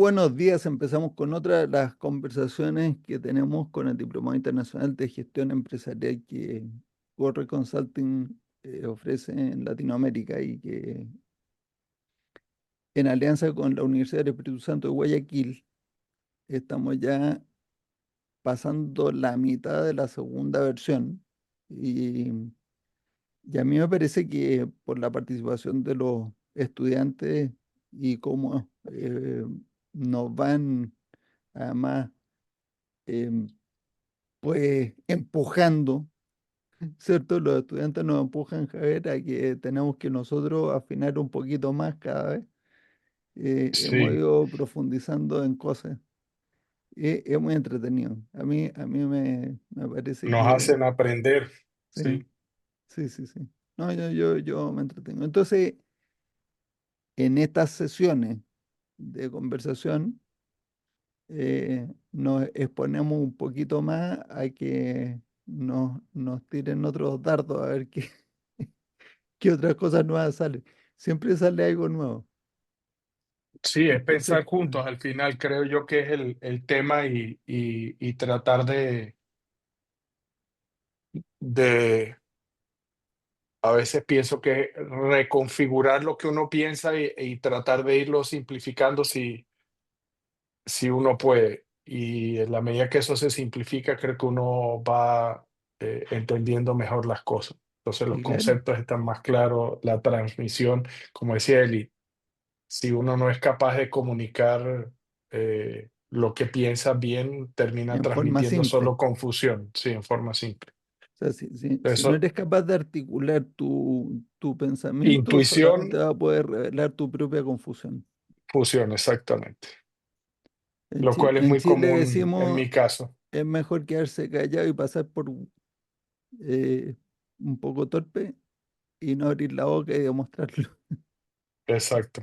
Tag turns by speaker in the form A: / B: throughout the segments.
A: buenos días. Empezamos con otra de las conversaciones que tenemos con el Diplomado Internacional de Gestión Empresarial que Corre Consulting ofrece en Latinoamérica y que en alianza con la Universidad del Espíritu Santo de Guayaquil estamos ya pasando la mitad de la segunda versión y, y a mí me parece que por la participación de los estudiantes y cómo nos van además em, pues empujando, ¿cierto? Los estudiantes nos empujan, Javier, a que tenemos que nosotros afinar un poquito más cada vez. Hemos
B: Sí,
A: ido profundizando en cosas. Es muy entretenido. A mí me parece
B: nos
A: que
B: hacen aprender,
A: sí,
B: sí,
A: sí, sí, sí. No, yo me entretengo. Entonces, en estas sesiones de conversación, nos exponemos un poquito más a que nos tiren otros dardos a ver qué otras cosas nuevas salen. Siempre sale algo nuevo.
B: sí, es
A: Entonces,
B: pensar juntos, al final creo yo que es el tema y tratar de, a veces pienso que reconfigurar lo que uno piensa y tratar de irlo simplificando si uno puede. Y en la medida que eso se simplifica, creo que uno va entendiendo mejor las cosas. Entonces los
A: sí, claro,
B: conceptos están más claros, la transmisión, como decía Eli, si uno no es capaz de comunicar lo que piensa bien, termina
A: en forma
B: transmitiendo
A: simple.
B: solo confusión, sí, en forma simple.
A: O sea, si no
B: Eso,
A: eres capaz de articular tu pensamiento, solamente
B: intuición,
A: va a poder revelar tu propia confusión.
B: fusión, exactamente. Lo cual es
A: En
B: muy
A: Chile
B: común en
A: decimos,
B: mi caso.
A: es mejor quedarse callado y pasar por eh, un poco torpe y no abrir la boca y demostrarlo.
B: Exacto.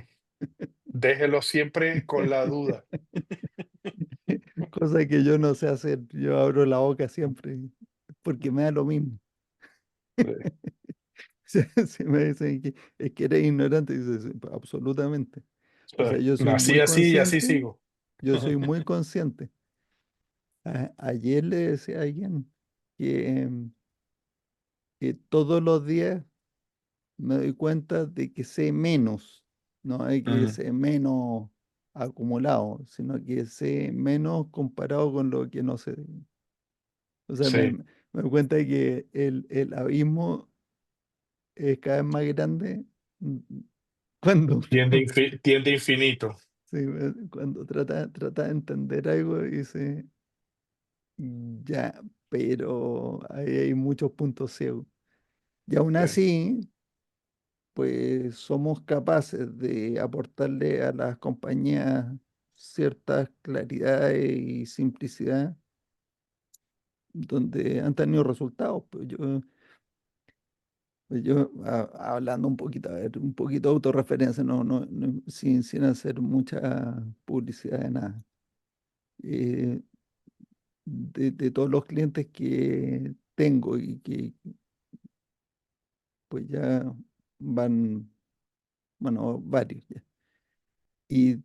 B: Déjelo siempre con la duda.
A: Cosa que yo no sé hacer. Yo abro la boca siempre porque me da lo mismo.
B: Sí,
A: Si me dicen que es que eres ignorante, dices, "Sí, absolutamente.
B: sí.
A: O sea, yo soy
B: Nací
A: muy
B: así y así
A: consciente,
B: sigo.
A: yo soy muy consciente. Ayer le decía a alguien que todos los días me doy cuenta de que sé menos, no hay que
B: Mm,
A: sé menos acumulado, sino que sé menos comparado con lo que no sé. O sea,
B: sí,
A: me doy cuenta de que el abismo es cada vez más grande cuando
B: tiende infinito.
A: sí, cuando trata de entender algo y dice, ya, pero ahí hay muchos puntos ciegos. Y aún
B: Sí.
A: así, pues somos capaces de aportarle a las compañías ciertas claridades y simplicidad donde han tenido resultados. Hablando un poquito, a ver, un poquito de autorreferencia, sin hacer mucha publicidad de nada. Eh, de todos los clientes que tengo y que pues ya van, bueno, varios ya. Y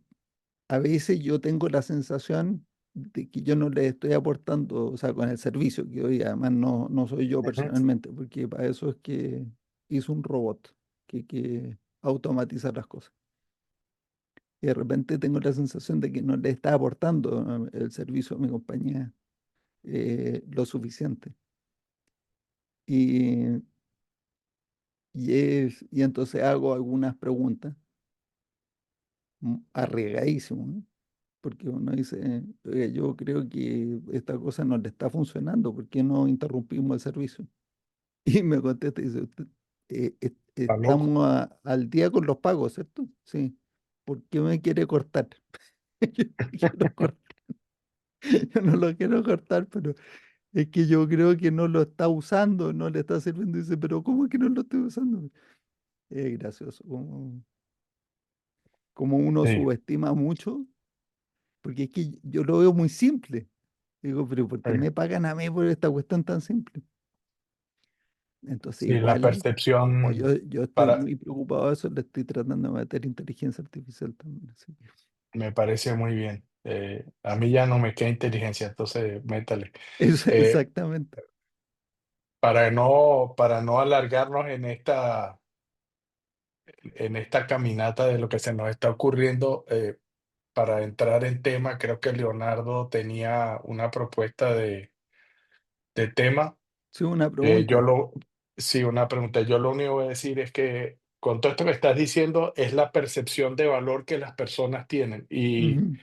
A: a veces yo tengo la sensación de que yo no le estoy aportando, o sea, con el servicio que hoy además no soy yo
B: Ujú.
A: personalmente, porque para eso es que hizo un robot que automatiza las cosas. Y de repente tengo la sensación de que no le está aportando el servicio a mi compañía lo suficiente. Y, y entonces hago algunas preguntas arriesgadísimo, ¿no? Porque uno dice, "Oiga, yo creo que esta cosa no le está funcionando, ¿por qué no interrumpimos el servicio?" Y me contesta y dice, "Usted,
B: Está loco.
A: estamos al día con los pagos, ¿cierto? Sí. ¿Por qué me quiere cortar?" Yo no quiero cortar, yo no lo quiero cortar, pero es que yo creo que no lo está usando, no le está sirviendo. Y dice, pero ¿cómo que no lo estoy usando? Es gracioso, como uno
B: Sí,
A: subestima mucho, porque es que yo lo veo muy simple. Digo, pero ¿por
B: sí.
A: qué me pagan a mí por esta cuestión tan simple? Entonces,
B: Sí, la
A: igual, como
B: percepción
A: yo estoy
B: para,
A: muy preocupado de eso, le estoy tratando de meter inteligencia artificial también. Así que.
B: me parece muy bien. A mí ya no me queda inteligencia, entonces métale. Eh,
A: Exactamente.
B: para no alargarnos en esta caminata de lo que se nos está ocurriendo, para entrar en tema, creo que Leonardo tenía una propuesta de tema.
A: Sí, una
B: Eh, yo
A: pregunta.
B: lo, sí, una pregunta. Yo lo único que voy a decir es que con todo esto que estás diciendo es la percepción de valor que las personas tienen.
A: Ujú.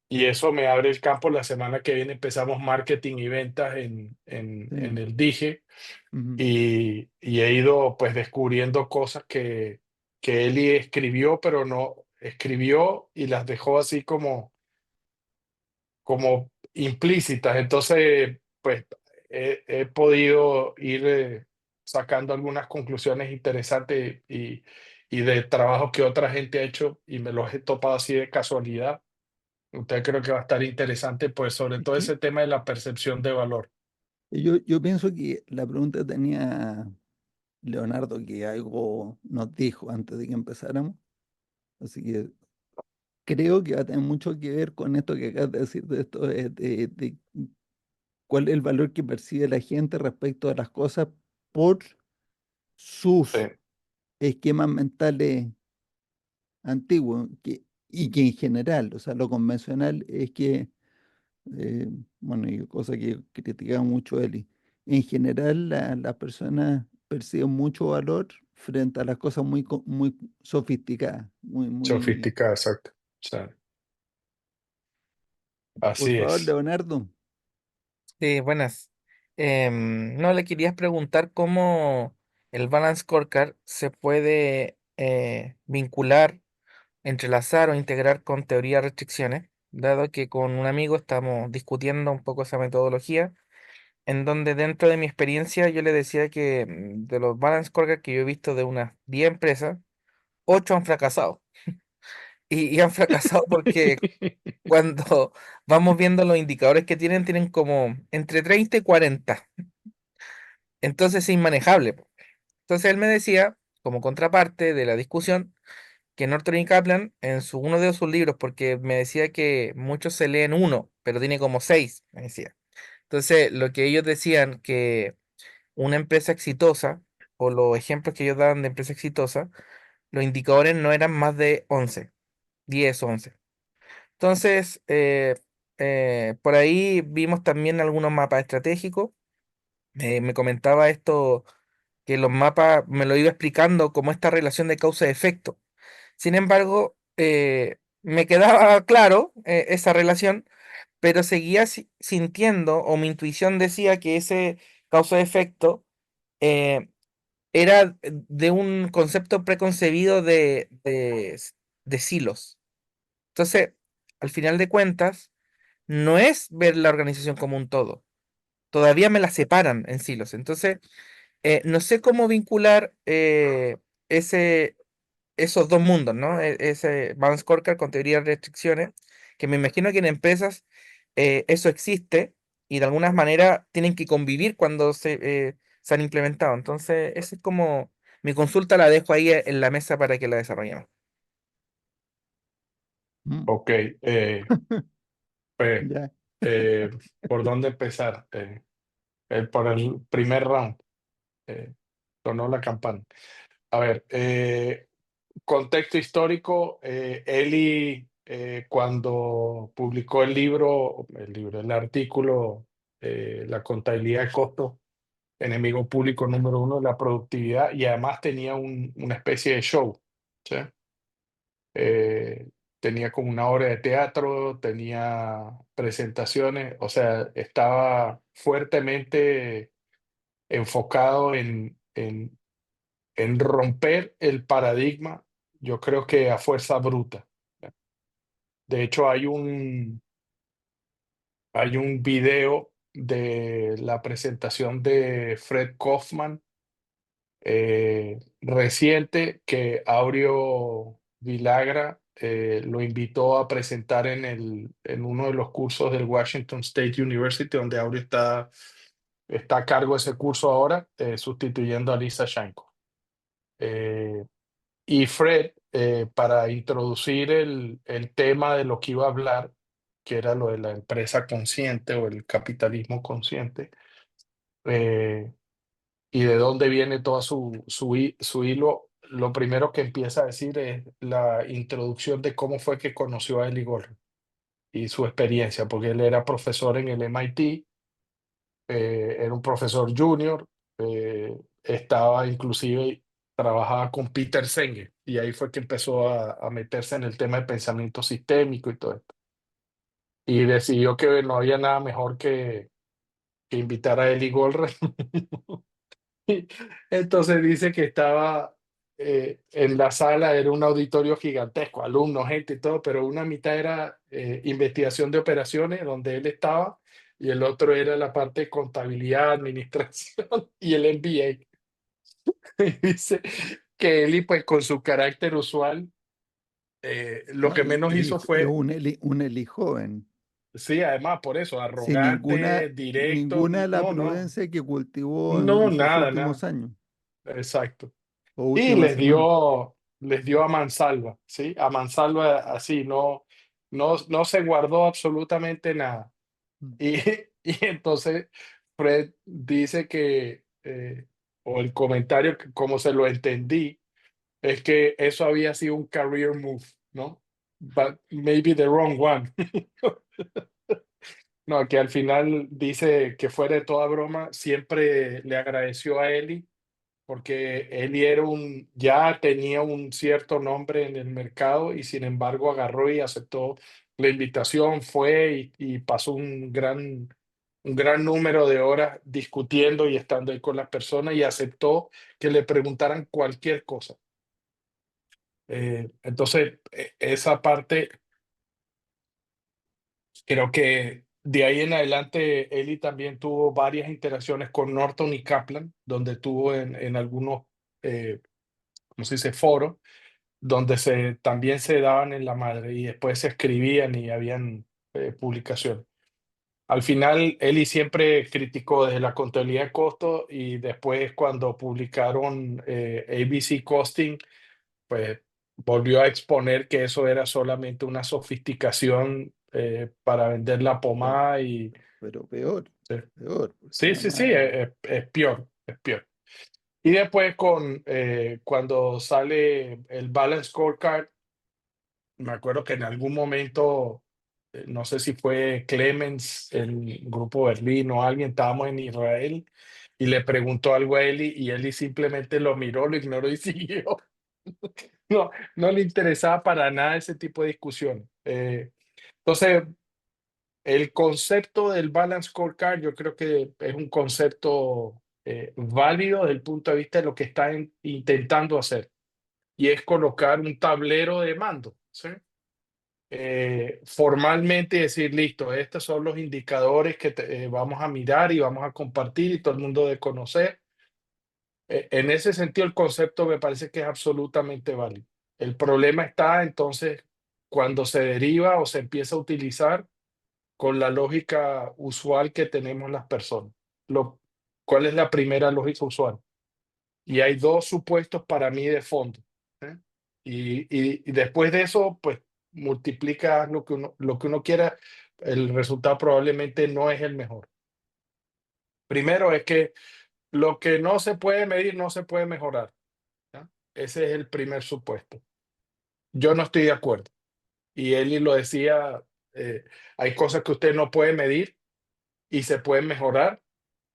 B: Y eso me abre el campo. La semana que viene empezamos marketing y ventas en
A: Sí.
B: el Dije,
A: Ujú.
B: y he ido pues descubriendo cosas que Eli escribió, pero no escribió y las dejó así como implícitas. Entonces, pues he podido ir sacando algunas conclusiones interesantes y de trabajos que otra gente ha hecho y me los he topado así de casualidad. Usted creo que va a estar interesante, pues sobre
A: Es
B: todo
A: que
B: ese tema de la percepción de valor.
A: yo pienso que la pregunta tenía Leonardo que algo nos dijo antes de que empezáramos. Así que creo que va a tener mucho que ver con esto que acabas de decir, de esto de cuál es el valor que percibe la gente respecto a las cosas por
B: Sí,
A: sus esquemas mentales antiguos, y que en general, o sea, lo convencional es que, eh, bueno, y cosa que criticaba mucho Eli, en general las personas perciben mucho valor frente a las cosas muy sofisticadas, muy...
B: sofisticada, exacto. Sí,
A: Por
B: así
A: favor,
B: es.
A: Leonardo.
C: Sí, buenas. No, le querías preguntar cómo el Balance Scorecard se puede vincular, entrelazar o integrar con teoría de restricciones, dado que con un amigo estamos discutiendo un poco esa metodología, en donde dentro de mi experiencia yo le decía que de los Balance Scorecard que yo he visto de unas 10 empresas, 8 han fracasado. Y han fracasado porque cuando vamos viendo los indicadores que tienen como entre 30 y 40. Entonces es inmanejable, po. Entonces él me decía, como contraparte de la discusión, que Norton y Kaplan en uno de sus libros, porque me decía que muchos se leen uno, pero tiene como seis, me decía. Entonces, lo que ellos decían que una empresa exitosa, o los ejemplos que ellos daban de empresa exitosa, los indicadores no eran más de 11, 10, 11. Entonces, por ahí vimos también algunos mapas estratégicos. Me comentaba esto que los mapas me lo iba explicando como esta relación de causa-efecto. Sin embargo, me quedaba claro esa relación, pero seguía sintiendo, o mi intuición decía que ese causa-efecto eh, era de un concepto preconcebido de silos. Entonces, al final de cuentas, no es ver la organización como un todo. Todavía me la separan en silos. Entonces, no sé cómo vincular ese, esos dos mundos, ¿no? Ese balance scorecard con teoría de restricciones, que me imagino que en empresas eso existe y de alguna manera tienen que convivir cuando se han implementado. Entonces, esa es como mi consulta, la dejo ahí en la mesa para que la desarrollemos.
A: Mm.
B: Ok, pues,
A: Ya.
B: eh, ¿por dónde empezar? Por el primer round. eh, Sonó la campana. A ver, contexto histórico. Eli, cuando publicó el artículo, La contabilidad de costos, enemigo público número uno de la productividad, y además tenía una especie de show, ¿sí? Eh, Tenía como una obra de teatro, tenía presentaciones, o sea, estaba fuertemente enfocado en romper el paradigma, yo creo que a fuerza bruta. De hecho, hay un video de la presentación de Fred Kaufman, reciente, que Aureo Villagra lo invitó a presentar en uno de los cursos del Washington State University, donde Aureo está a cargo de ese curso ahora, sustituyendo a Lisa Shanko. Eh, Y Fred, para introducir el tema de lo que iba a hablar, que era lo de la empresa consciente o el capitalismo consciente, eh, y de dónde viene toda su hilo, lo primero que empieza a decir es la introducción de cómo fue que conoció a Eli Goldman y su experiencia, porque él era profesor en el MIT, era un profesor junior, estaba inclusive, trabajaba con Peter Senge, y ahí fue que empezó a meterse en el tema de pensamiento sistémico y todo esto. Y decidió que no había nada mejor que invitar a Eli Goldman. Entonces dice que estaba en la sala, era un auditorio gigantesco, alumnos, gente y todo, pero una mitad era investigación de operaciones, donde él estaba, y el otro era la parte de contabilidad, administración y el MBA. Y dice que Eli, pues con su carácter usual, lo
A: No,
B: que menos hizo
A: y
B: fue,
A: un Eli joven,
B: sí, además por eso,
A: sin
B: arrogante, directo,
A: ninguna de la
B: no, no,
A: prudencia que cultivó
B: no,
A: en sus
B: nada,
A: últimos
B: nada,
A: años
B: exacto.
A: o
B: Y
A: últimas semanas.
B: les dio a mansalva, ¿sí? A mansalva así, no se guardó absolutamente nada.
A: Mm.
B: Y, y entonces Fred dice que, o el comentario, como se lo entendí, es que eso había sido un career move, ¿no? But maybe the wrong one. No, que al final dice que fuera de toda broma, siempre le agradeció a Eli porque él ya tenía un cierto nombre en el mercado y sin embargo agarró y aceptó la invitación, fue y pasó un gran número de horas discutiendo y estando ahí con las personas y aceptó que le preguntaran cualquier cosa. Entonces, esa parte, creo que de ahí en adelante, Eli también tuvo varias interacciones con Norton y Kaplan, donde tuvo en algunos, ¿cómo se dice?, foros donde también se daban en la madre y después se escribían y habían publicaciones. Al final, Eli siempre criticó desde la contabilidad de costos y después cuando publicaron ABC Costing, pues volvió a exponer que eso era solamente una sofisticación para vender la
A: Pero,
B: pomada y
A: pero peor,
B: sí,
A: peor, porque
B: sí, sí, sí,
A: además,
B: es peor, es peor. Y después cuando sale el Balance Scorecard, me acuerdo que en algún momento, no sé si fue Clemens, el Grupo Berlín o alguien, estábamos en Israel y le preguntó algo a Eli y Eli simplemente lo miró, lo ignoró y siguió. No, no le interesaba para nada ese tipo de discusión. Entonces, el concepto del Balance Scorecard yo creo que es un concepto válido desde el punto de vista de lo que está intentando hacer y es colocar un tablero de mando, ¿sí? Formalmente decir, listo, estos son los indicadores que vamos a mirar y vamos a compartir y todo el mundo de conocer. En ese sentido, el concepto me parece que es absolutamente válido. El problema está entonces cuando se deriva o se empieza a utilizar con la lógica usual que tenemos las personas. ¿Cuál es la primera lógica usual? Y hay dos supuestos para mí de fondo. ¿Eh? Y después de eso, pues multiplica lo que uno quiera, el resultado probablemente no es el mejor. Primero es que lo que no se puede medir no se puede mejorar. ¿Ya? Ese es el primer supuesto. Yo no estoy de acuerdo. Y Eli lo decía, hay cosas que usted no puede medir y se pueden mejorar,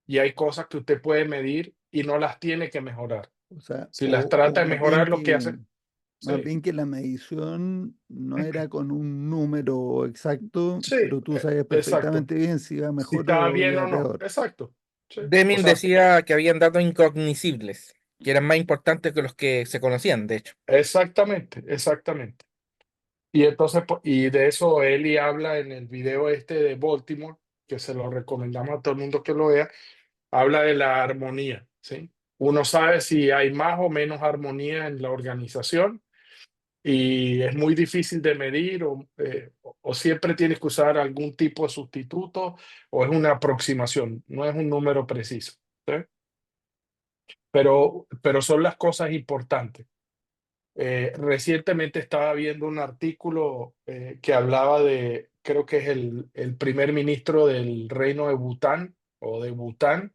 B: y hay cosas que usted puede medir y no las tiene que mejorar.
A: o sea,
B: Si las trata
A: o
B: de mejorar, lo que hace,
A: más
B: sí,
A: bien que la medición no era con un número exacto,
B: sí,
A: pero tú sabes
B: exacto.
A: perfectamente bien si va
B: Si
A: mejor
B: estaba
A: o
B: bien o
A: ya
B: no,
A: peor.
B: exacto. Sí. O
C: Deming
B: sea,
C: decía que habían datos incognoscibles, que eran más importantes que los que se conocían, de hecho.
B: exactamente, exactamente. Y entonces, y de eso Eli habla en el video este de Baltimore, que se lo recomendamos a todo el mundo que lo vea, habla de la armonía, ¿sí? Uno sabe si hay más o menos armonía en la organización y es muy difícil de medir o siempre tienes que usar algún tipo de sustituto o es una aproximación, no es un número preciso, ¿sí? Pero son las cosas importantes. Recientemente estaba viendo un artículo que hablaba de, creo que es el primer ministro del reino de Bután o de Bután,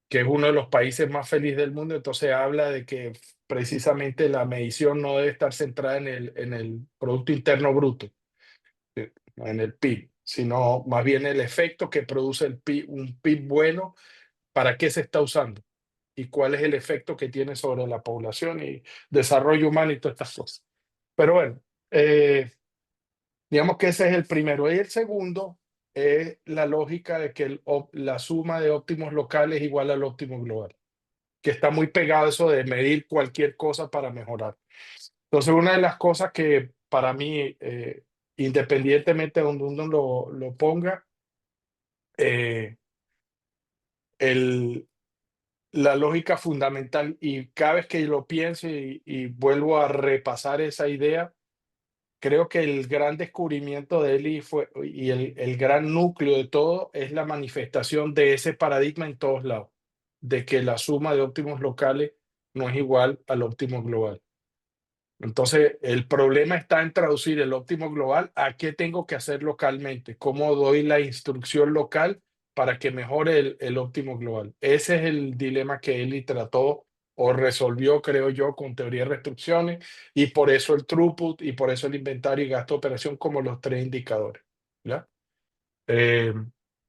B: que es uno de los países más felices del mundo. Entonces habla de que precisamente la medición no debe estar centrada en el Producto Interno Bruto, en el PIB, sino más bien el efecto que produce el PIB, un PIB bueno, para qué se está usando y cuál es el efecto que tiene sobre la población y desarrollo humano y todas estas cosas. Pero bueno, digamos que ese es el primero. Y el segundo es la lógica de que la suma de óptimos locales es igual al óptimo global, que está muy pegado a eso de medir cualquier cosa para mejorar. Entonces, una de las cosas que para mí, independientemente de donde uno lo ponga, eh, el, la lógica fundamental, y cada vez que lo pienso y vuelvo a repasar esa idea, creo que el gran descubrimiento de él y el gran núcleo de todo es la manifestación de ese paradigma en todos lados, de que la suma de óptimos locales no es igual al óptimo global. Entonces, el problema está en traducir el óptimo global a qué tengo que hacer localmente, cómo doy la instrucción local para que mejore el óptimo global. Ese es el dilema que Eli trató o resolvió, creo yo, con teoría de restricciones, y por eso el throughput y por eso el inventario y gasto de operación como los tres indicadores. ¿Ya? Eh,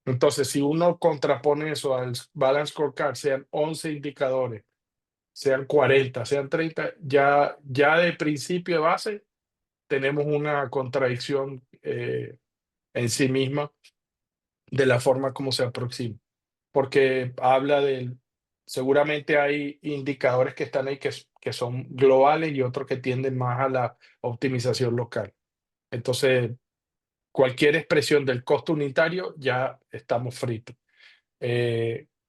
B: entonces, si uno contrapone eso al Balance Scorecard, sean 11 indicadores, sean 40, sean 30, ya de principio de base tenemos una contradicción en sí misma de la forma como se aproxima, porque habla del, seguramente hay indicadores que están ahí que son globales y otros que tienden más a la optimización local. Entonces, cualquier expresión del costo unitario ya estamos fritos.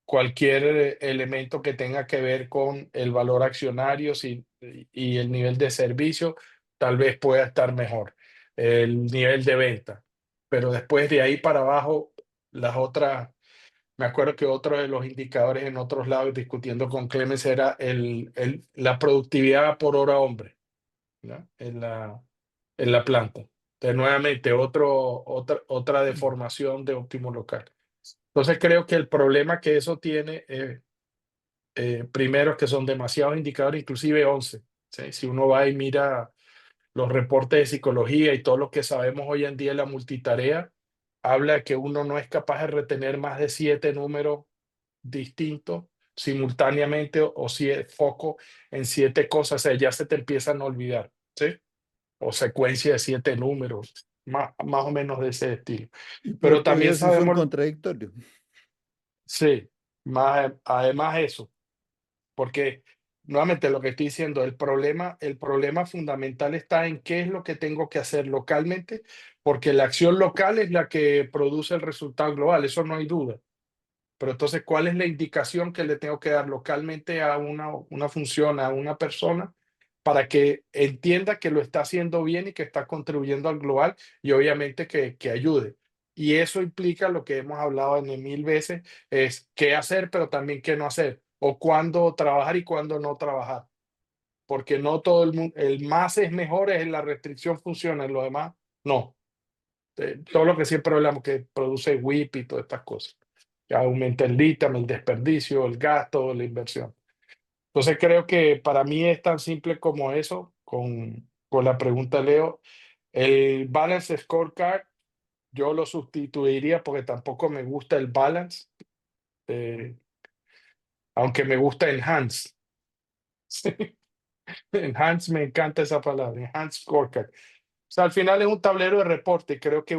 B: Cualquier elemento que tenga que ver con el valor accionario y el nivel de servicio, tal vez pueda estar mejor, el nivel de venta. Pero después de ahí para abajo, las otras, me acuerdo que otro de los indicadores en otros lados, discutiendo con Clemens, era la productividad por hora hombre, ¿no? En la planta. Entonces, nuevamente, otra deformación de óptimo local. Entonces creo que el problema que eso tiene, primero, es que son demasiados indicadores, inclusive 11. ¿Sí? Si uno va y mira los reportes de psicología y todo lo que sabemos hoy en día en la multitarea, habla de que uno no es capaz de retener más de 7 números distintos simultáneamente o si es foco en 7 cosas, o sea, ya se te empiezan a olvidar, ¿sí? O secuencia de 7 números, más o menos de ese estilo.
A: Y
B: Pero
A: peor
B: también
A: todavía si son
B: sabemos,
A: contradictorios.
B: sí, además eso, porque nuevamente lo que estoy diciendo, el problema fundamental está en qué es lo que tengo que hacer localmente, porque la acción local es la que produce el resultado global, eso no hay duda. Pero entonces, ¿cuál es la indicación que le tengo que dar localmente a una función, a una persona, para que entienda que lo está haciendo bien y que está contribuyendo al global y obviamente que ayude? Y eso implica lo que hemos hablado en 1000 veces, es qué hacer, pero también qué no hacer, o cuándo trabajar y cuándo no trabajar. Porque no todo el mundo, el más es mejor, es la restricción funciona, en lo demás no. Todo lo que siempre hablamos que produce WIP y todas estas cosas, que aumenta el lítam, el desperdicio, el gasto, la inversión. Entonces creo que para mí es tan simple como eso, con la pregunta Leo. El Balance Scorecard, yo lo sustituiría porque tampoco me gusta el Balance, eh, aunque me gusta Enhance. Enhance, me encanta esa palabra, Enhance Scorecard. O sea, al final es un tablero de reporte. Creo que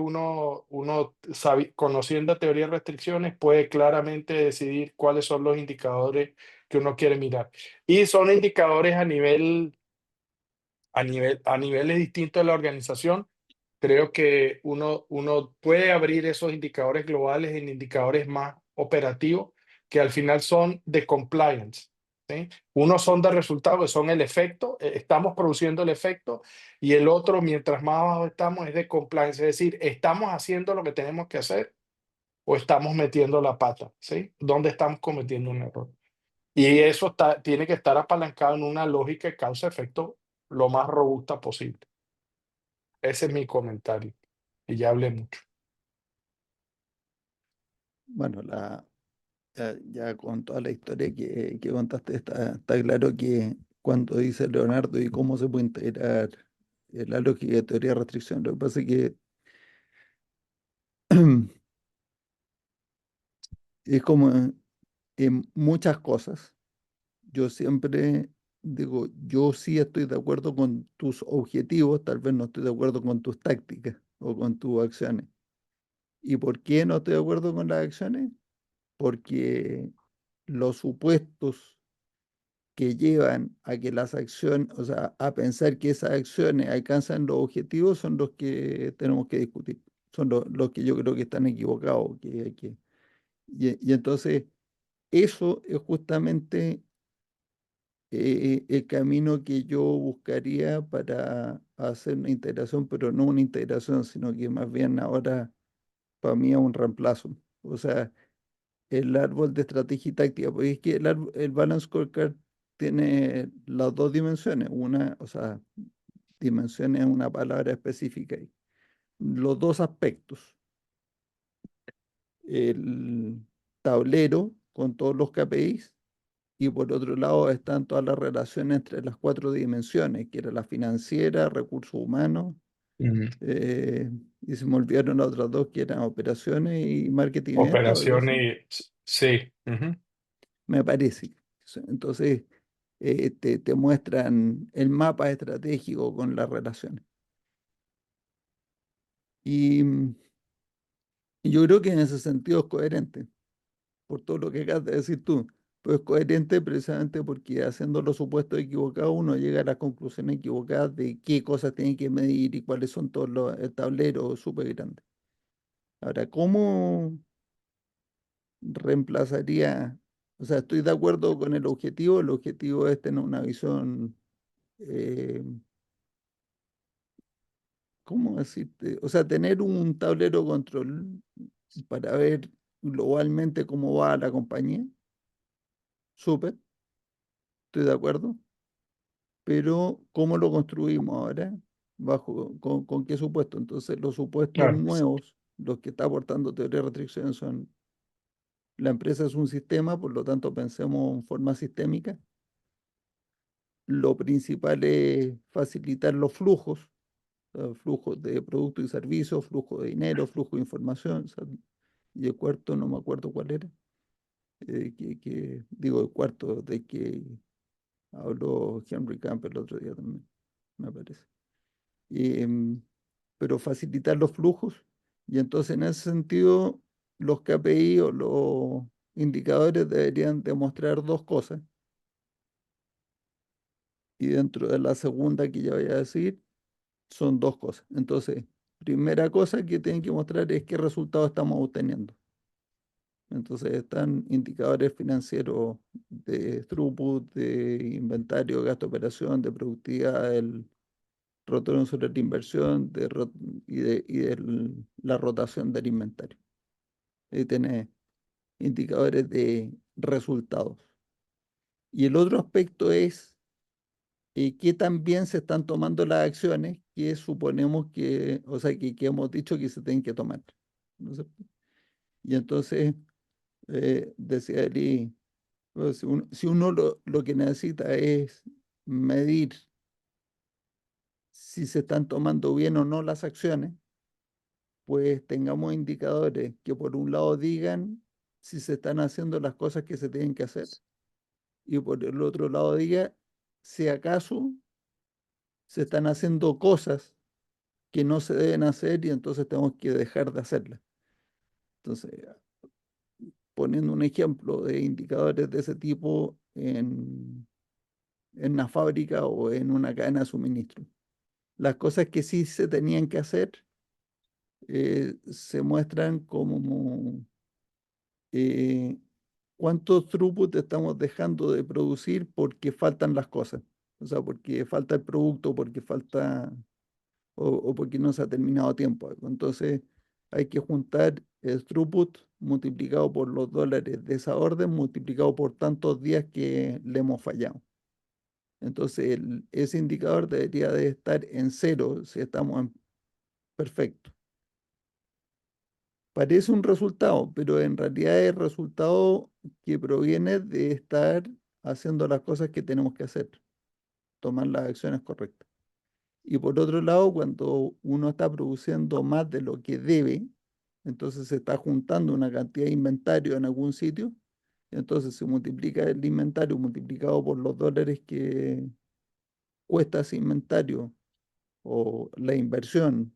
B: conociendo teoría de restricciones, puede claramente decidir cuáles son los indicadores que uno quiere mirar. Y son indicadores a niveles distintos de la organización. Creo que uno puede abrir esos indicadores globales en indicadores más operativos que al final son de compliance. ¿Sí? Unos son de resultados, que son el efecto, estamos produciendo el efecto, y el otro, mientras más abajo estamos, es de compliance, es decir, estamos haciendo lo que tenemos que hacer o estamos metiendo la pata, ¿sí? ¿Dónde estamos cometiendo un error? Y eso tiene que estar apalancado en una lógica de causa-efecto lo más robusta posible. Ese es mi comentario. Y ya hablé mucho.
A: Bueno, ya con toda la historia que contaste, está claro que cuando dice Leonardo y cómo se puede integrar la lógica de teoría de restricción, lo que pasa es que es como en muchas cosas. Yo siempre digo, yo sí estoy de acuerdo con tus objetivos, tal vez no estoy de acuerdo con tus tácticas o con tus acciones. ¿Y por qué no estoy de acuerdo con las acciones? Porque los supuestos que llevan a que las acciones, o sea, a pensar que esas acciones alcanzan los objetivos son los que tenemos que discutir. Son los que yo creo que están equivocados. Y entonces, eso es justamente el camino que yo buscaría para hacer una integración, pero no una integración, sino que más bien ahora para mí es un reemplazo. O sea, el árbol de estrategia y táctica, porque es que el Balance Scorecard tiene las dos dimensiones, una, o sea, dimensión es una palabra específica ahí. Los dos aspectos, el tablero con todos los KPIs y por otro lado están todas las relaciones entre las cuatro dimensiones, que era la financiera, recursos humanos,
B: Mm,
A: eh, y se me olvidaron las otras dos que eran operaciones y marketing y venta o algo así.
B: Operaciones, sí. Ujú.
A: Me parece. Entonces, te muestran el mapa estratégico con las relaciones. Y yo creo que en ese sentido es coherente, por todo lo que acabas de decir tú. Pues es coherente precisamente porque haciendo los supuestos equivocados uno llega a las conclusiones equivocadas de qué cosas tiene que medir y cuáles son todos el tablero súper grande. Ahora, ¿cómo reemplazaría? O sea, estoy de acuerdo con el objetivo es tener una visión eh, ¿cómo decirte? O sea, tener un tablero control para ver globalmente cómo va la compañía, súper, estoy de acuerdo, pero ¿cómo lo construimos ahora? ¿Con qué supuesto? Entonces, los supuestos
B: Claro,
A: nuevos, los que está aportando teoría de restricción son, la empresa es un sistema, por lo tanto pensemos en forma sistémica. Lo principal es facilitar los flujos, o sea, flujos de productos y servicios, flujo de dinero, flujo de información, o sea, y el cuarto no me acuerdo cuál era, digo el cuarto de que habló Henry Camp el otro día también, me parece. Em, pero facilitar los flujos y entonces en ese sentido los KPI o los indicadores deberían demostrar dos cosas y dentro de la segunda que ya voy a decir son dos cosas. Entonces, primera cosa que tienen que mostrar es qué resultados estamos obteniendo. Entonces están indicadores financieros de throughput, de inventario, gasto de operación, de productividad, el retorno sobre la inversión y de la rotación del inventario. Ahí tenés indicadores de resultados. Y el otro aspecto es qué tan bien se están tomando las acciones que suponemos que, o sea, que hemos dicho que se tienen que tomar. ¿No es cierto? Y entonces, decía Eli, pues, si uno lo que necesita es medir si se están tomando bien o no las acciones, pues tengamos indicadores que por un lado digan si se están haciendo las cosas que se tienen que hacer y por el otro lado diga si acaso se están haciendo cosas que no se deben hacer y entonces tenemos que dejar de hacerlas. Entonces, poniendo un ejemplo de indicadores de ese tipo en una fábrica o en una cadena de suministro. Las cosas que sí se tenían que hacer se muestran como eh, cuánto throughput estamos dejando de producir porque faltan las cosas. O sea, porque falta el producto, porque falta o porque no se ha terminado a tiempo algo. Entonces hay que juntar el throughput multiplicado por los dólares de esa orden, multiplicado por tantos días que le hemos fallado. Entonces, ese indicador debería de estar en cero si estamos en perfecto. Parece un resultado, pero en realidad es el resultado que proviene de estar haciendo las cosas que tenemos que hacer, tomar las acciones correctas. Y por otro lado, cuando uno está produciendo más de lo que debe, entonces se está juntando una cantidad de inventario en algún sitio, entonces se multiplica el inventario multiplicado por los dólares que cuesta ese inventario o la inversión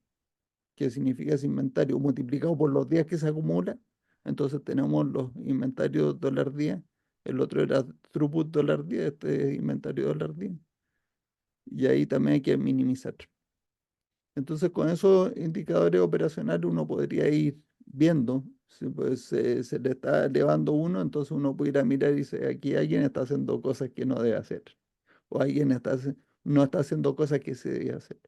A: que significa ese inventario multiplicado por los días que se acumula, entonces tenemos los inventarios dólar día, el otro era throughput dólar día, este es inventario dólar día, y ahí también hay que minimizar. Entonces con esos indicadores operacionales uno podría ir viendo si pues, se le está elevando uno, entonces uno puede ir a mirar y dice, aquí alguien está haciendo cosas que no debe hacer, o alguien no está haciendo cosas que se debe hacer.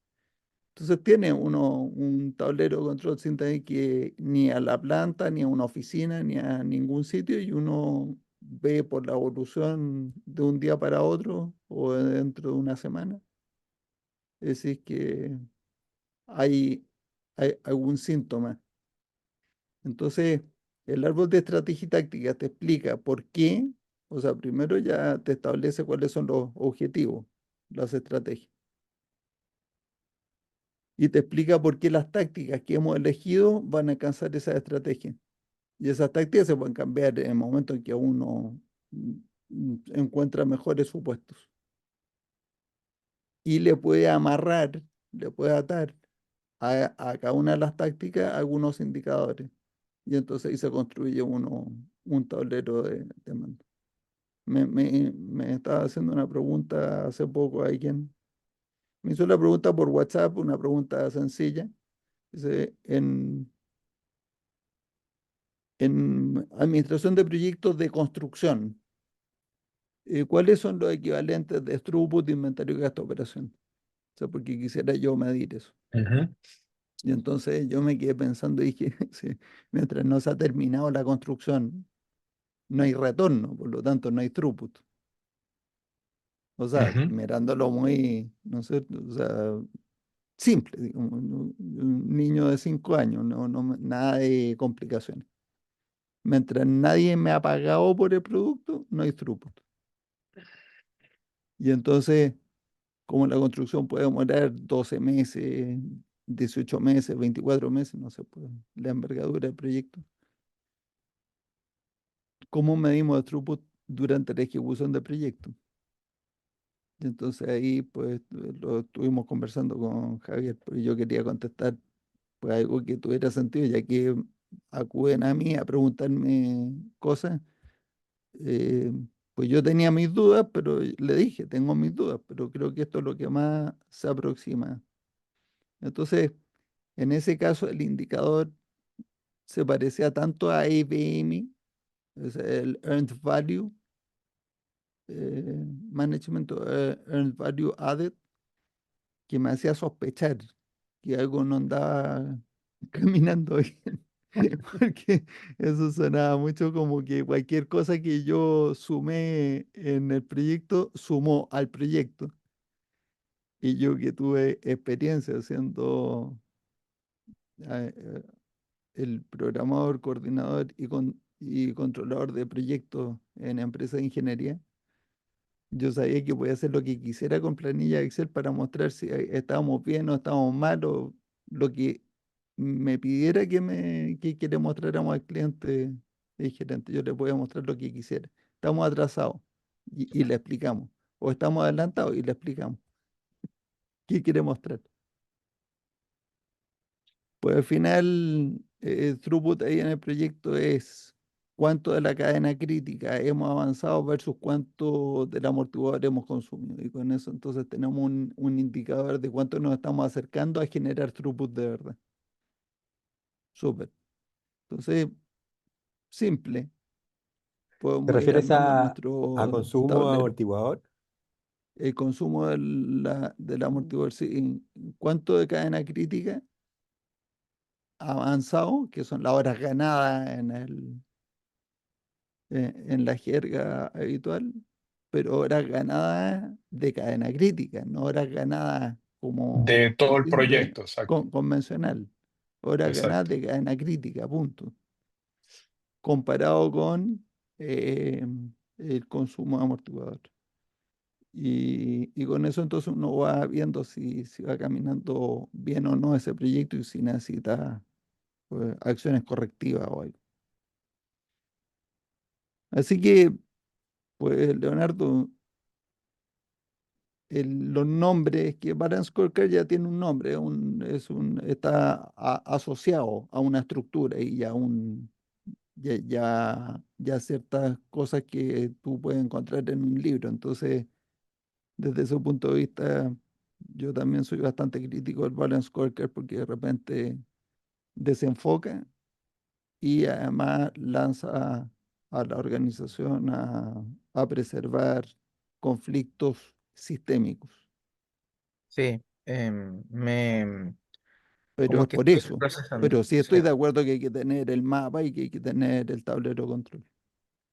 A: Entonces tiene uno un tablero de control sin tener que ni a la planta, ni a una oficina, ni a ningún sitio, y uno ve por la evolución de un día para otro o dentro de una semana. Es decir, que hay, hay algún síntoma. Entonces, el árbol de estrategia y táctica te explica por qué, o sea, primero ya te establece cuáles son los objetivos, las estrategias. Y te explica por qué las tácticas que hemos elegido van a alcanzar esa estrategia. Y esas tácticas se pueden cambiar en el momento en que uno encuentra mejores supuestos. Y le puede amarrar, le puede atar a cada una de las tácticas algunos indicadores. Y entonces ahí se construye un tablero de mando. Me estaba haciendo una pregunta hace poco a alguien. Me hizo la pregunta por WhatsApp, una pregunta sencilla. Dice, en administración de proyectos de construcción, ¿cuáles son los equivalentes de throughput, de inventario y gasto de operación? O sea, porque quisiera yo medir eso.
B: Ujú,
A: Y entonces yo me quedé pensando y dije, sí, mientras no se ha terminado la construcción, no hay retorno, por lo tanto no hay throughput. O sea,
B: ujú,
A: mirándolo muy, no sé, o sea, simple, digamos, un niño de 5 años, nada de complicaciones. Mientras nadie me ha pagado por el producto, no hay throughput. Y entonces, como la construcción puede demorar 12 meses, 18 meses, 24 meses, no sé, pues, la envergadura del proyecto. ¿Cómo medimos el throughput durante la ejecución del proyecto? Y entonces ahí pues lo estuvimos conversando con Javier, porque yo quería contestar pues algo que tuviera sentido, ya que acuden a mí a preguntarme cosas. eh, pues yo tenía mis dudas, pero le dije, tengo mis dudas, pero creo que esto es lo que más se aproxima. Entonces, en ese caso, el indicador se parecía tanto a EVM, o sea, el Earned Value Management, o Earned Value Added, que me hacía sospechar que algo no andaba caminando bien. Porque eso sonaba mucho como que cualquier cosa que yo sumé en el proyecto sumó al proyecto. Y yo que tuve experiencia siendo eh, el programador, coordinador y controlador de proyectos en empresas de ingeniería, yo sabía que podía hacer lo que quisiera con planilla de Excel para mostrar si estábamos bien o estábamos mal o lo que me pidiera que le mostráramos al cliente y gerente. Yo le podía mostrar lo que quisiera. Estamos atrasados y le explicamos. O estamos adelantados y le explicamos. ¿Qué quiere mostrar? Pues al final, el throughput ahí en el proyecto es cuánto de la cadena crítica hemos avanzado versus cuánto del amortiguador hemos consumido. Y con eso entonces tenemos un indicador de cuánto nos estamos acercando a generar throughput de verdad. Súper. Entonces, simple.
D: ¿Te
A: Podemos ir
D: refieres
A: armando
D: a
A: nuestro
D: consumo
A: tablero.
D: amortiguador?
A: El consumo del amortiguador, sí. ¿Cuánto de cadena crítica ha avanzado? Que son las horas ganadas en la jerga habitual, pero horas ganadas de cadena crítica, no horas ganadas como
B: De todo el
A: entiende
B: proyecto, exacto,
A: convencional. Horas ganadas
B: exacto.
A: de cadena crítica, punto. Comparado con eh, el consumo de amortiguador. Y con eso entonces uno va viendo si va caminando bien o no ese proyecto y si necesita pues, acciones correctivas o algo. Así que, pues, Leonardo, los nombres, que Balance Scorecard ya tiene un nombre, está asociado a una estructura y ya ciertas cosas que tú puedes encontrar en un libro. Entonces, desde ese punto de vista, yo también soy bastante crítico del Balance Scorecard porque de repente desenfoca y además lanza a la organización a preservar conflictos sistémicos.
C: Sí,
A: Pero
C: como
A: es
C: que
A: por
C: estoy
A: eso.
C: procesando.
A: Pero sí
C: Sí.
A: estoy de acuerdo que hay que tener el mapa y que hay que tener el tablero de control.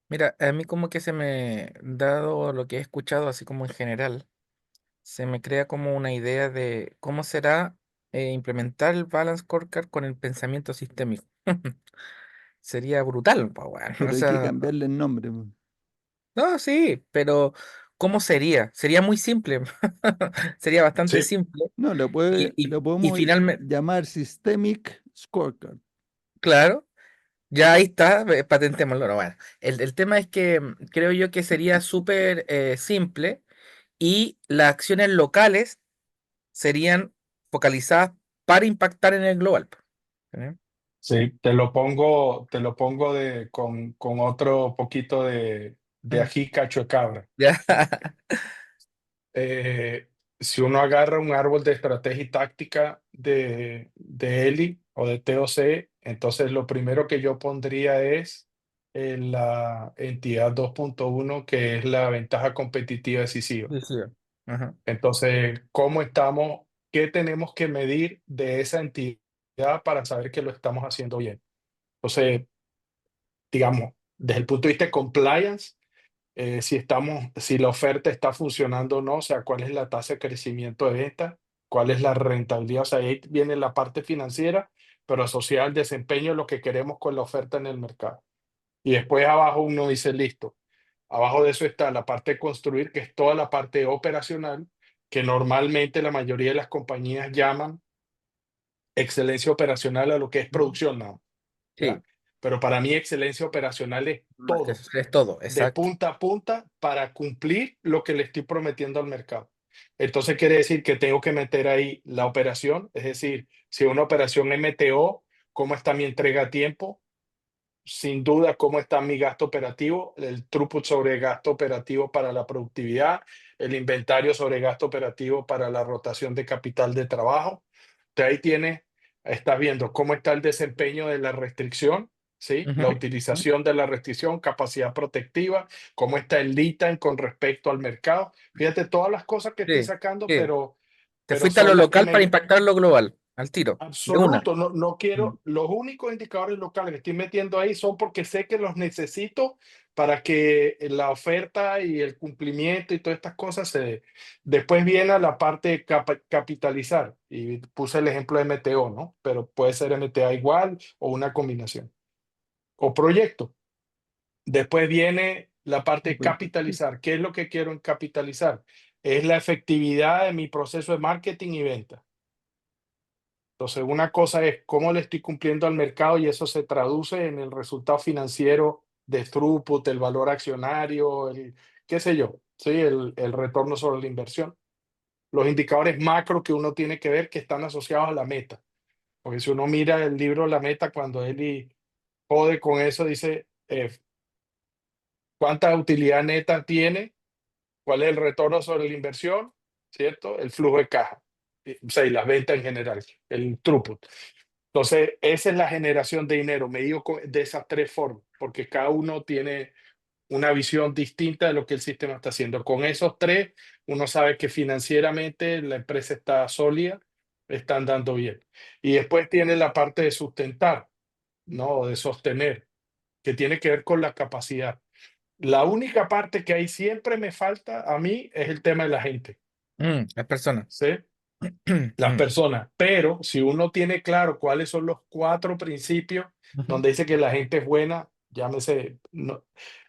C: Mira, a mí como que se me, dado lo que he escuchado, así como en general, se me crea como una idea de cómo será implementar el Balance Scorecard con el pensamiento sistémico. Sería brutal, pues, weón. O
A: Pero hay que
C: sea,
A: cambiarle el nombre, po.
C: no, sí, pero ¿cómo sería? Sería muy simple. Sería bastante
B: Sí,
C: simple.
A: No, le
C: Y
A: podemos
C: finalmente,
A: llamar Systemic Scorecard.
C: claro, ya ahí está, patentémoslo. No, bueno, el tema es que creo yo que sería súper simple y las acciones locales serían focalizadas para impactar en el global, po. ¿Sí?
B: sí, te lo pongo con otro poquito de
C: Mm,
B: ají cacho de cabra.
C: ya.
B: Si uno agarra un árbol de estrategia y táctica de ELI o de TOC, entonces lo primero que yo pondría es en la entidad 2.1, que es la ventaja competitiva decisiva.
C: Sí, sí. Ajá.
B: Entonces, ¿cómo estamos? ¿Qué tenemos que medir de esa entidad para saber que lo estamos haciendo bien? Entonces, digamos, desde el punto de vista de compliance, si la oferta está funcionando o no, o sea, cuál es la tasa de crecimiento de venta, cuál es la rentabilidad, o sea, ahí viene la parte financiera, pero asociada al desempeño de lo que queremos con la oferta en el mercado. Y después abajo uno dice, listo, abajo de eso está la parte de construir, que es toda la parte operacional, que normalmente la mayoría de las compañías llaman excelencia operacional a lo que es
C: Ujú.
B: producción, ¿no?
C: Sí,
B: ¿Ya? Pero para mí excelencia operacional es
C: más que
B: todo,
C: eso es todo,
B: de
C: exacto.
B: punta a punta, para cumplir lo que le estoy prometiendo al mercado. Entonces quiere decir que tengo que meter ahí la operación, es decir, si una operación MTO, cómo está mi entrega a tiempo, sin duda cómo está mi gasto operativo, el throughput sobre gasto operativo para la productividad, el inventario sobre gasto operativo para la rotación de capital de trabajo. Entonces ahí tienes, estás viendo cómo está el desempeño de la restricción, ¿sí?
C: Ujú,
B: La
C: ujú.
B: utilización de la restricción, capacidad protectiva, cómo está el lead time con respecto al mercado. Fíjate todas las cosas que estoy
C: Sí,
B: sacando,
C: sí. Te
B: pero
C: fuiste a lo
B: son las que
C: local para
B: me.
C: impactar lo global, al tiro, de una.
B: Absoluto, no, no
C: Mm.
B: quiero, los únicos indicadores locales que estoy metiendo ahí son porque sé que los necesito para que la oferta y el cumplimiento y todas estas cosas se dé. Después viene la parte de capitalizar, y puse el ejemplo de MTO, ¿no? Pero puede ser MTA igual o una combinación. O proyecto. Después viene la parte de
A: Súper bien.
B: capitalizar. ¿Qué es lo que quiero en capitalizar? Es la efectividad de mi proceso de marketing y venta. Entonces, una cosa es cómo le estoy cumpliendo al mercado y eso se traduce en el resultado financiero de throughput, el valor accionario, qué sé yo, ¿sí? El retorno sobre la inversión. Los indicadores macro que uno tiene que ver que están asociados a la meta. Porque si uno mira el libro La Meta, cuando él jode con eso, dice cuánta utilidad neta tiene, cuál es el retorno sobre la inversión, ¿cierto? El flujo de caja, o sea, y las ventas en general, el throughput. Entonces, esa es la generación de dinero, medido de esas tres formas, porque cada uno tiene una visión distinta de lo que el sistema está haciendo. Con esos tres, uno sabe que financieramente la empresa está sólida, está andando bien. Y después tiene la parte de sustentar, ¿no? De sostener, que tiene que ver con la capacidad. La única parte que ahí siempre me falta a mí es el tema de la gente,
C: Las personas.
B: ¿sí? Las personas. Pero si uno tiene claro cuáles son los 4 principios
C: Ujú.
B: donde dice que la gente es buena, llámese,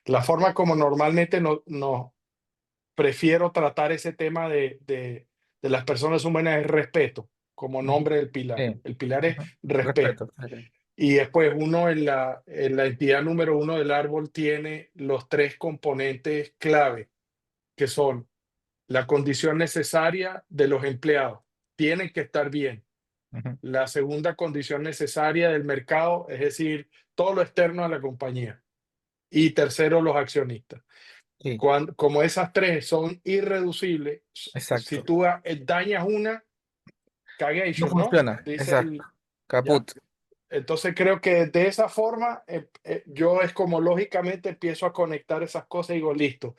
B: la forma como normalmente no prefiero tratar ese tema de las personas humanas es respeto, como
C: Ujú.
B: nombre del pilar.
C: Sí.
B: El pilar es
C: Ujú.
B: respeto.
C: Respeto. Ok.
B: Y después uno en la entidad número 1 del árbol tiene los 3 componentes clave, que son la condición necesaria de los empleados. Tienen que estar bien.
C: Ujú.
B: La segunda condición necesaria del mercado, es decir, todo lo externo a la compañía. Y tercero, los accionistas.
C: Sí,
B: Como esas 3 son irreducibles, si
C: exacto.
B: tú dañas una,
C: No
B: cagation, ¿no?
C: funciona.
B: Dice
C: Exacto.
B: ya.
C: Caput.
B: Entonces creo que de esa forma yo es como lógicamente empiezo a conectar esas cosas y digo, listo,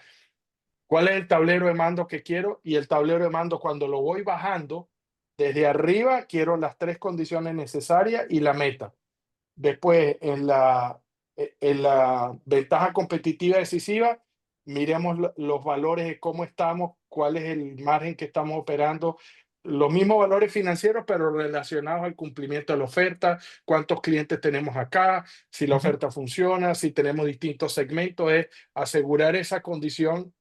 B: ¿cuál es el tablero de mando que quiero? Y el tablero de mando cuando lo voy bajando, desde arriba quiero las 3 condiciones necesarias y la meta. Después, en la ventaja competitiva decisiva, miremos los valores de cómo estamos, cuál es el margen que estamos operando, los mismos valores financieros, pero relacionados al cumplimiento de la oferta, cuántos clientes tenemos acá, si la
C: Ujú.
B: oferta funciona, si tenemos distintos segmentos, es asegurar esa condición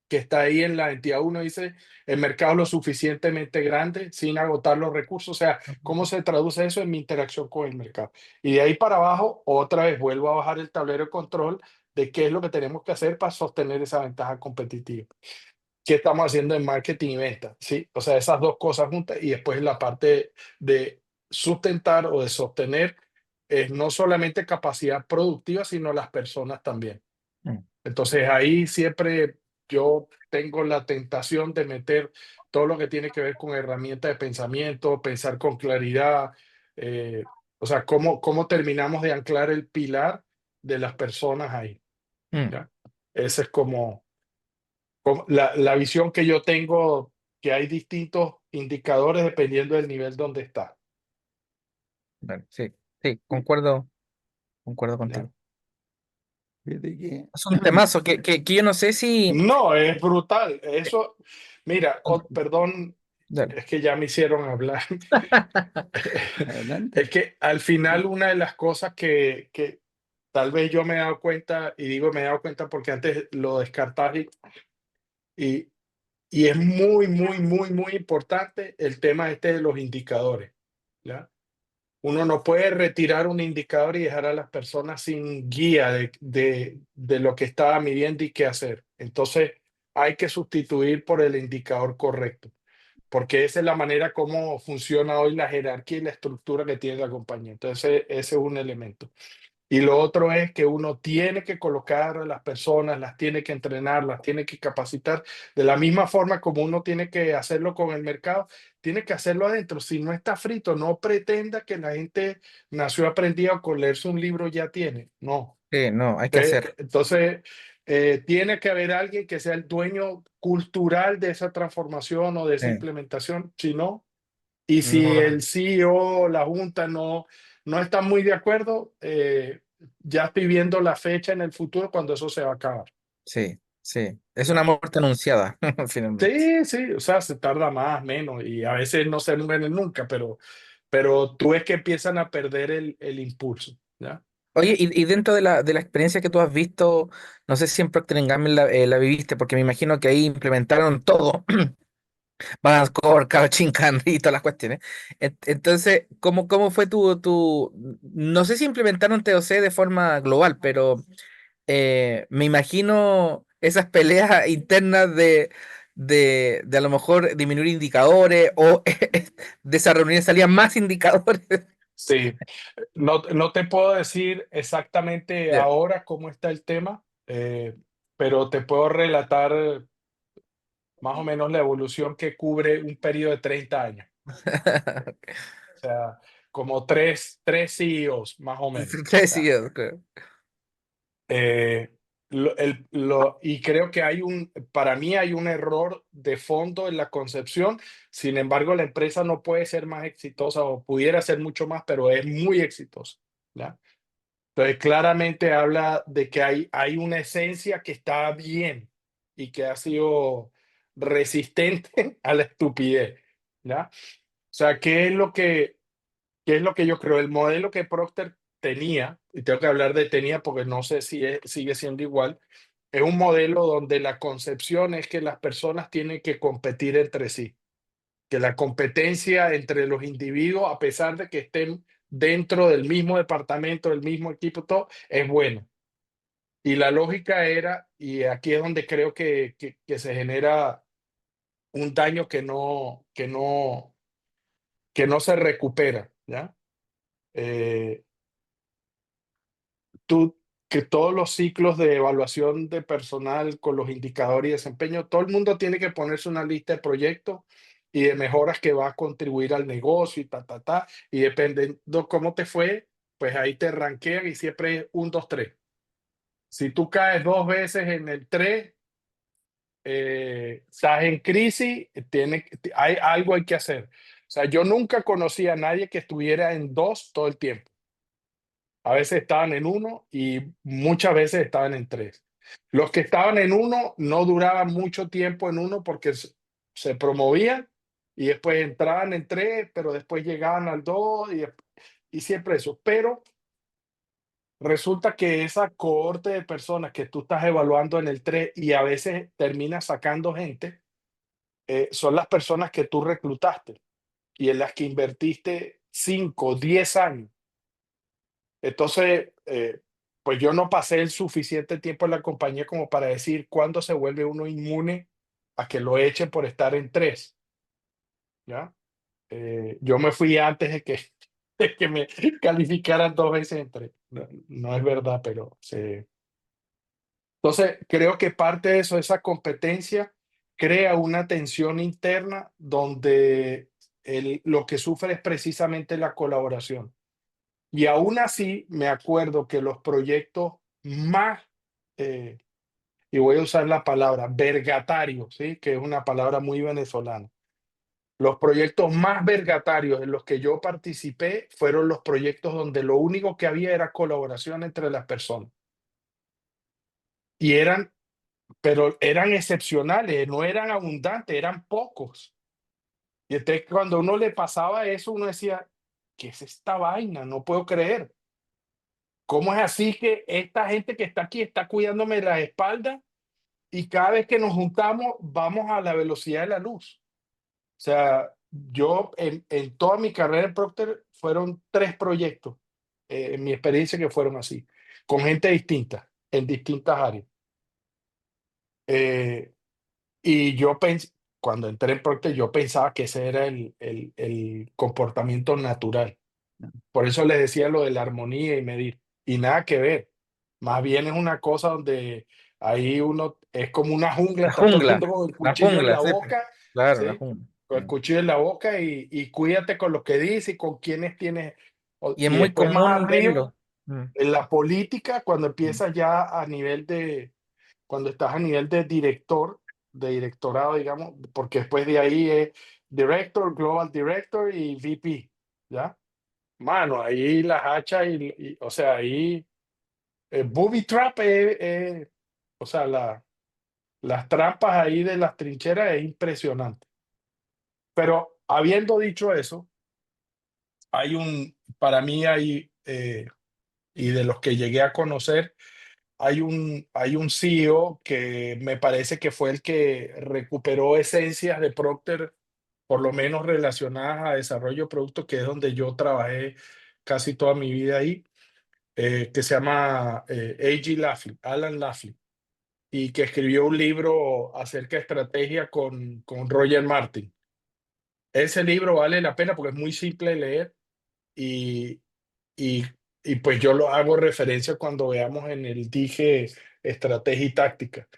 B: que está ahí en la entidad uno dice el mercado lo suficientemente grande sin agotar los recursos. O sea, ¿cómo se traduce eso en mi interacción con el mercado? Y de ahí para abajo, otra vez vuelvo a bajar el tablero de control de qué es lo que tenemos que hacer para sostener esa ventaja competitiva. ¿Qué estamos haciendo en marketing y venta? ¿Sí? O sea, esas 2 cosas juntas y después la parte de sustentar o de sostener es no solamente capacidad productiva, sino las personas también.
C: Mm.
B: Entonces ahí siempre yo tengo la tentación de meter todo lo que tiene que ver con herramientas de pensamiento, pensar con claridad, eh, o sea, cómo terminamos de anclar el pilar de las personas ahí,
C: Mm.
B: ¿ya? Esa es como la visión que yo tengo, que hay distintos indicadores dependiendo del nivel donde está,
C: Bueno, sí, sí, concuerdo
B: ¿ya?
C: contigo.
A: Fíjate que,
C: Es un temazo que yo no sé si.
B: No, es brutal. Eso, mira, perdón,
C: Dale.
B: es que ya me hicieron hablar.
A: adelante.
B: Es que al final una de las cosas que tal vez yo me he dado cuenta, y digo me he dado cuenta porque antes lo descartaba y, y es muy, muy, muy, muy importante el tema este de los indicadores, ¿ya? Uno no puede retirar un indicador y dejar a las personas sin guía de lo que estaba midiendo y qué hacer. Entonces hay que sustituir por el indicador correcto, porque esa es la manera como funciona hoy la jerarquía y la estructura que tiene la compañía. Entonces, ese es un elemento. Y lo otro es que uno tiene que colocar a las personas, las tiene que entrenar, las tiene que capacitar de la misma forma como uno tiene que hacerlo con el mercado, tiene que hacerlo adentro. Si no está frito, no pretenda que la gente nació aprendida o con leerse un libro ya tiene. No.
C: Sí, no, hay que hacer.
B: Entonces, tiene que haber alguien que sea el dueño cultural de esa transformación o de esa
C: Sí.
B: implementación. Si no, y si
C: No,
B: el CEO o la junta no están muy de acuerdo, ya estoy viendo la fecha en el futuro cuando eso se va a acabar.
C: sí, sí. Es una
B: ¿Ya?
C: muerte anunciada, finalmente.
B: Sí, sí, o sea, se tarda más, menos, y a veces no se mueren nunca, pero tú ves que empiezan a perder el impulso. ¿Ya?
C: Oye, y dentro de la experiencia que tú has visto, no sé si en Procter Gamble la viviste, porque me imagino que ahí implementaron todo, Balance Core, Couching Candy y todas las cuestiones. Entonces, ¿cómo fue no sé si implementaron TOC de forma global, pero me imagino esas peleas internas de a lo mejor disminuir indicadores o de esas reuniones salían más indicadores.
B: Sí, no te puedo decir exactamente
C: Ya.
B: ahora cómo está el tema, pero te puedo relatar más o menos la evolución que cubre un periodo de 30 años. O sea, como tres CEOs, más o menos.
C: Tres
B: ¿Ya?
C: seguidos, creo.
B: Eh, y creo que para mí hay un error de fondo en la concepción. Sin embargo, la empresa no puede ser más exitosa o pudiera ser mucho más, pero es muy exitosa. ¿Ya? Entonces, claramente habla de que hay una esencia que está bien y que ha sido resistente a la estupidez, ¿ya? O sea, ¿qué es lo que yo creo? El modelo que Procter tenía, y tengo que hablar de tenía porque no sé si sigue siendo igual, es un modelo donde la concepción es que las personas tienen que competir entre sí, que la competencia entre los individuos, a pesar de que estén dentro del mismo departamento, del mismo equipo, todo, es bueno. Y la lógica era, y aquí es donde creo que se genera un daño que no se recupera, ¿ya? Eh, tú, que todos los ciclos de evaluación de personal con los indicadores y desempeño, todo el mundo tiene que ponerse una lista de proyectos y de mejoras que va a contribuir al negocio y y dependiendo cómo te fue, pues ahí te rankean y siempre es 1, 2, 3. Si tú caes 2 veces en el 3, estás en crisis, algo hay que hacer. O sea, yo nunca conocí a nadie que estuviera en 2 todo el tiempo. A veces estaban en 1 y muchas veces estaban en 3. Los que estaban en 1 no duraban mucho tiempo en 1 porque se promovían y después entraban en 3, pero después llegaban al 2 y siempre eso. Pero resulta que esa cohorte de personas que tú estás evaluando en el 3 y a veces terminas sacando gente, son las personas que tú reclutaste y en las que invertiste 5, 10 años. Entonces, pues yo no pasé el suficiente tiempo en la compañía como para decir cuándo se vuelve uno inmune a que lo echen por estar en 3, ¿ya? Yo me fui antes de que, de que me calificaran 2 veces en 3. No, no es verdad, pero sí. Entonces, creo que parte de eso, esa competencia, crea una tensión interna donde lo que sufre es precisamente la colaboración. Y aún así, me acuerdo que los proyectos más, eh, y voy a usar la palabra, vergatarios, ¿sí? Que es una palabra muy venezolana. Los proyectos más vergatarios en los que yo participé fueron los proyectos donde lo único que había era colaboración entre las personas. Y pero eran excepcionales, no eran abundantes, eran pocos. Y entonces cuando uno le pasaba eso, uno decía, ¿qué es esta vaina? No puedo creer. ¿Cómo es así que esta gente que está aquí está cuidándome la espalda y cada vez que nos juntamos vamos a la velocidad de la luz? O sea, yo en toda mi carrera en Procter fueron 3 proyectos, en mi experiencia que fueron así, con gente distinta, en distintas áreas. Eh, Y yo cuando entré en Procter, yo pensaba que ese era el comportamiento natural. Por eso les decía lo de la armonía y medir. Y nada que ver. Más bien es una cosa donde ahí uno es como una jungla, está todo el mundo con el
C: La
B: cuchillo en
C: jungla,
B: la
C: sí, pues.
B: boca,
C: Claro, la
B: ¿sí?
C: jungla.
B: Con el cuchillo en la boca y cuídate con lo que dices y con quienes tienes.
C: Y es
B: Y
C: muy
B: después más
C: común
B: arriba,
C: verlo. Mm,
B: en la política, cuando
C: mm.
B: empiezas ya cuando estás a nivel de director, de directorado, digamos, porque después de ahí es director, global director y VP, ¿ya? Mano, ahí las hachas o sea, ahí booby trap o sea, las trampas ahí de las trincheras es impresionante. Pero habiendo dicho eso, para mí y de los que llegué a conocer, hay un CEO que me parece que fue el que recuperó esencias de Procter, por lo menos relacionadas a desarrollo de productos, que es donde yo trabajé casi toda mi vida ahí, que se llama A.G. Lafley, Alan Lafley, y que escribió un libro acerca de estrategia con Roger Martin. Ese libro vale la pena porque es muy simple de leer y, y, y pues yo lo hago referencia cuando veamos en el dije estrategia y táctica.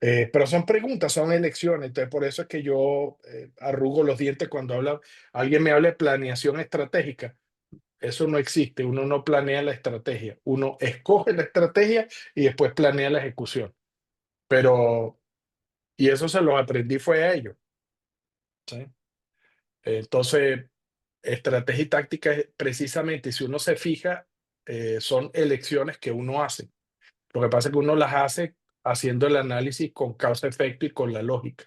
B: Pero son preguntas, son elecciones, entonces por eso es que yo arrugo los dientes cuando alguien me habla de planeación estratégica. Eso no existe, uno no planea la estrategia, uno escoge la estrategia y después planea la ejecución. Pero, y eso se los aprendí fue a ellos, ¿sí? Entonces, estrategia y táctica es precisamente, si uno se fija, son elecciones que uno hace. Lo que pasa es que uno las hace haciendo el análisis con causa-efecto y con la lógica.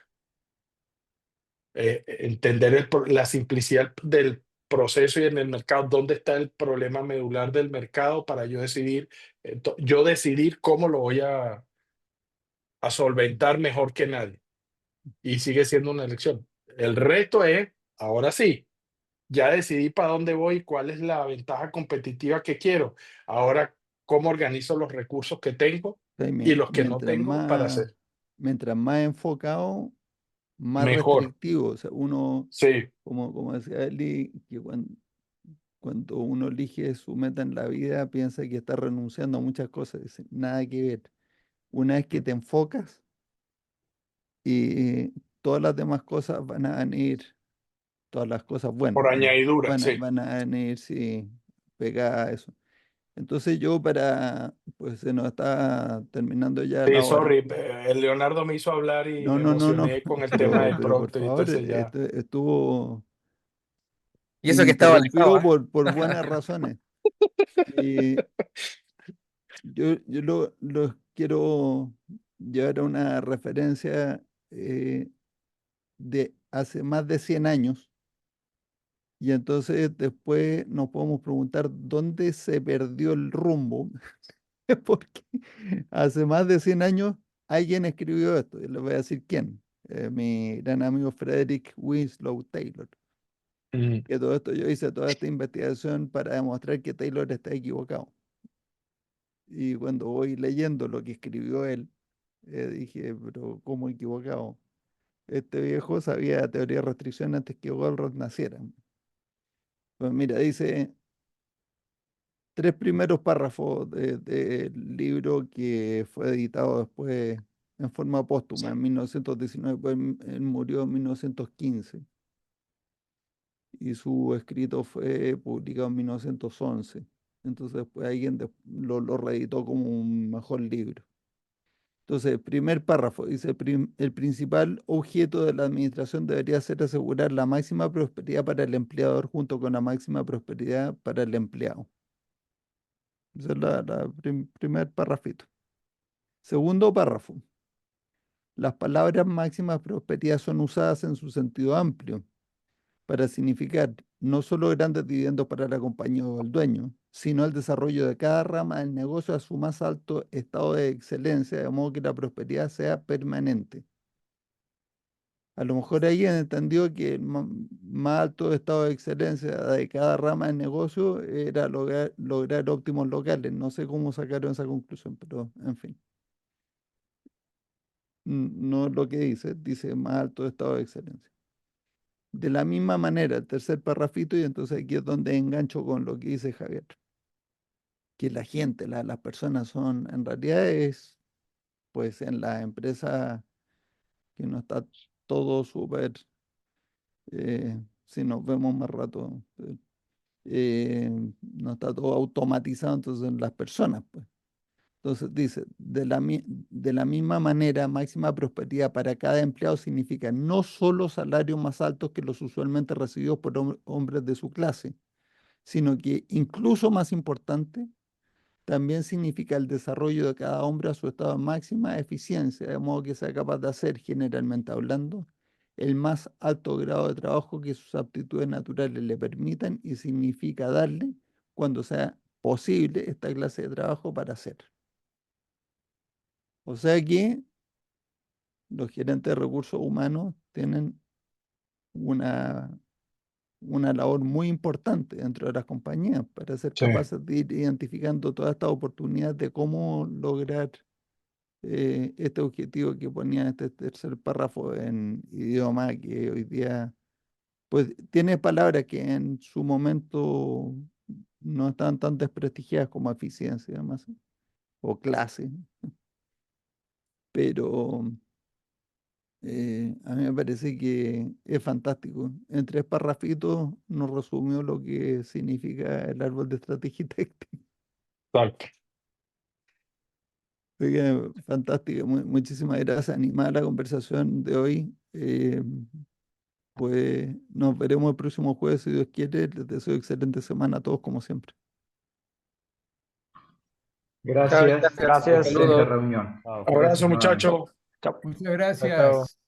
B: Entender la simplicidad del proceso y en el mercado, dónde está el problema medular del mercado para yo decidir cómo lo voy a solventar mejor que nadie. Y sigue siendo una elección. El reto es, ahora sí, ya decidí para dónde voy y cuál es la ventaja competitiva que quiero. Ahora, ¿cómo organizo los recursos que tengo
A: O sea,
B: y los que no tengo para hacer
A: mientras más enfocado, más
B: mejor?
A: restrictivo. O sea, uno,
B: Sí,
A: como decía Eli, que cuando uno elige su meta en la vida, piensa que está renunciando a muchas cosas. Dice, nada que ver. Una vez que te enfocas y todas las demás cosas van a venir, todas las cosas buenas
B: por añadidura, sí.
A: van a venir, sí, pegadas a eso. Entonces yo pues se nos está terminando ya
B: Sí,
A: la hora.
B: sorry, el Leonardo me hizo hablar y
A: No,
B: me
A: no, no, no,
B: emocioné con el tema de
A: pero por
B: Procter,
A: favor,
B: entonces ya.
A: esto estuvo
C: Y eso que estaba alejado,
A: ininterrumpido
C: ¿ah?
A: por buenas razones. Y yo los quiero llevar a una referencia de hace más de 100 años. Y entonces después nos podemos preguntar dónde se perdió el rumbo, porque hace más de 100 años alguien escribió esto, y les voy a decir quién. Mi gran amigo Frederick Winslow Taylor.
B: Mm,
A: Que todo esto, yo hice toda esta investigación para demostrar que Taylor está equivocado. Y cuando voy leyendo lo que escribió él, dije, pero ¿cómo equivocado? Este viejo sabía teoría de restricción antes que Goldrock naciera. Pues mira, dice tres primeros párrafos del libro que fue editado después en forma póstuma en 1919, pues él murió en 1915 y su escrito fue publicado en 1911. Entonces, pues alguien lo reeditó como un mejor libro. Entonces, primer párrafo dice, el principal objeto de la administración debería ser asegurar la máxima prosperidad para el empleador junto con la máxima prosperidad para el empleado. Ese es primer párrafito. Segundo párrafo. Las palabras máxima prosperidad son usadas en su sentido amplio para significar no solo grandes dividendos para la compañía o el dueño, sino el desarrollo de cada rama del negocio a su más alto estado de excelencia, de modo que la prosperidad sea permanente. A lo mejor alguien entendió que el más alto estado de excelencia de cada rama del negocio era lograr óptimos locales. No sé cómo sacaron esa conclusión, pero en fin. No es lo que dice más alto estado de excelencia. De la misma manera, el tercer parrafito, y entonces aquí es donde engancho con lo que dice Javier, que la gente, las personas son, en realidad es, pues en la empresa que no está todo súper, si nos vemos más rato, no está todo automatizado, entonces en las personas, pues. Entonces dice, de la misma manera, máxima prosperidad para cada empleado significa no solo salarios más altos que los usualmente recibidos por hombres de su clase, sino que incluso más importante, también significa el desarrollo de cada hombre a su estado de máxima eficiencia, de modo que sea capaz de hacer, generalmente hablando, el más alto grado de trabajo que sus aptitudes naturales le permitan y significa darle, cuando sea posible, esta clase de trabajo para hacer. O sea que los gerentes de recursos humanos tienen una, una labor muy importante dentro de las compañías para ser
B: sí,
A: capaces de ir identificando todas estas oportunidades de cómo lograr este objetivo que ponía este tercer párrafo en idioma que hoy día, pues tiene palabras que en su momento no están tan desprestigiadas como eficiencia, además, o clase, pero a mí me parece que es fantástico. En tres parrafitos nos resumió lo que significa el árbol de estrategia y táctica.
B: exacto.
A: Así que fantástico. Muchísimas gracias. Animada la conversación de hoy. Pues nos veremos el próximo jueves, si Dios quiere. Les deseo excelente semana a todos, como siempre.
D: Gracias,
C: gracias.
D: gracias. Excelente
C: Saludos.
D: reunión.
B: Abrazo,
D: Gracias nuevamente.
B: muchacho.
D: Chao.
E: Muchas
C: Chao,
E: gracias.
C: chao.